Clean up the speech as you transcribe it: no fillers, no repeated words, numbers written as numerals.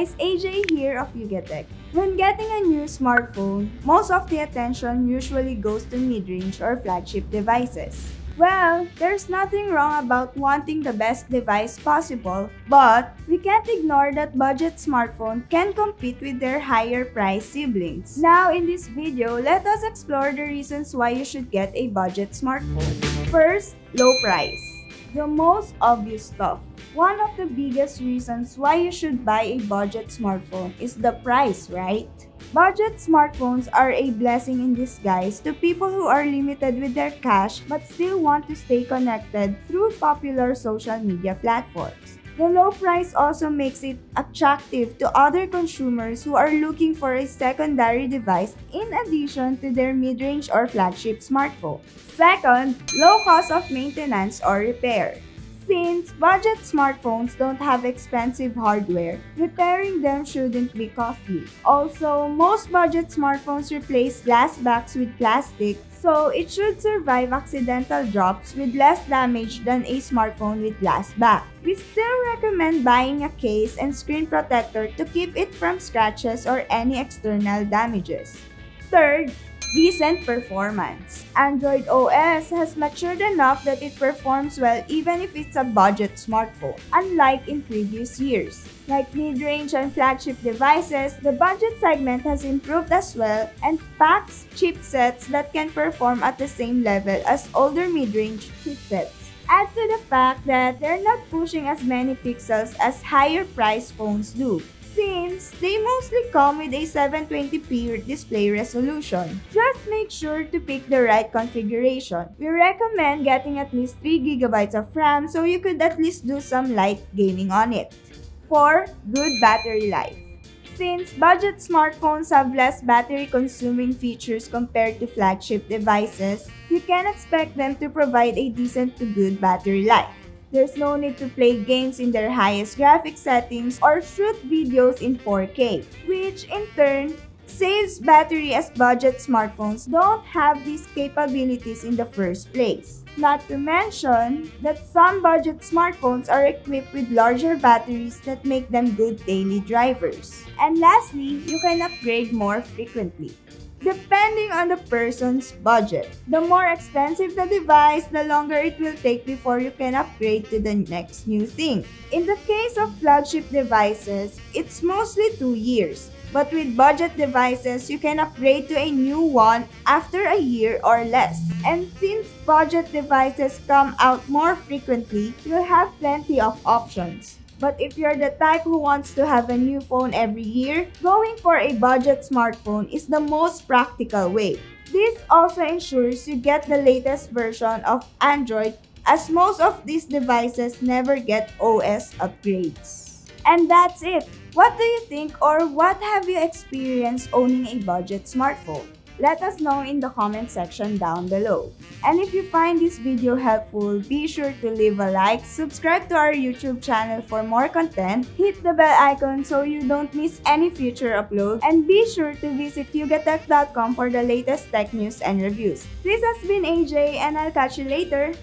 guys, AJ here of Yugatech. When getting a new smartphone, most of the attention usually goes to mid-range or flagship devices. Well, there's nothing wrong about wanting the best device possible, but we can't ignore that budget smartphone can compete with their higher price siblings. Now in this video, let us explore the reasons why you should get a budget smartphone. First, low price. The most obvious stuff. One of the biggest reasons why you should buy a budget smartphone is the price, right? Budget smartphones are a blessing in disguise to people who are limited with their cash but still want to stay connected through popular social media platforms. The low price also makes it attractive to other consumers who are looking for a secondary device in addition to their mid-range or flagship smartphone. Second, low cost of maintenance or repair. Since budget smartphones don't have expensive hardware, repairing them shouldn't be costly. Also, most budget smartphones replace glass backs with plastic, so it should survive accidental drops with less damage than a smartphone with glass back. We still recommend buying a case and screen protector to keep it from scratches or any external damages. Third, decent performance. Android OS has matured enough that it performs well even if it's a budget smartphone, unlike in previous years. Like mid-range and flagship devices, the budget segment has improved as well and packs chipsets that can perform at the same level as older mid-range chipsets. Add to the fact that they're not pushing as many pixels as higher priced phones do, since they mostly come with a 720p display resolution. Just make sure to pick the right configuration. We recommend getting at least 3GB of RAM so you could at least do some light gaming on it. 4. Good battery life. Since budget smartphones have less battery-consuming features compared to flagship devices, you can expect them to provide a decent to good battery life. There's no need to play games in their highest graphics settings or shoot videos in 4K, which in turn saves battery as budget smartphones don't have these capabilities in the first place. Not to mention that some budget smartphones are equipped with larger batteries that make them good daily drivers. And lastly, you can upgrade more frequently, depending on the person's budget. The more expensive the device, the longer it will take before you can upgrade to the next new thing. In the case of flagship devices, it's mostly 2 years. But with budget devices, you can upgrade to a new one after a year or less. And since budget devices come out more frequently, you'll have plenty of options. But if you're the type who wants to have a new phone every year, going for a budget smartphone is the most practical way. This also ensures you get the latest version of Android, as most of these devices never get OS upgrades. And that's it! What do you think, or what have you experienced owning a budget smartphone? Let us know in the comment section down below. And if you find this video helpful, be sure to leave a like, subscribe to our YouTube channel for more content, hit the bell icon so you don't miss any future uploads, and be sure to visit yugatech.com for the latest tech news and reviews. This has been AJ, and I'll catch you later.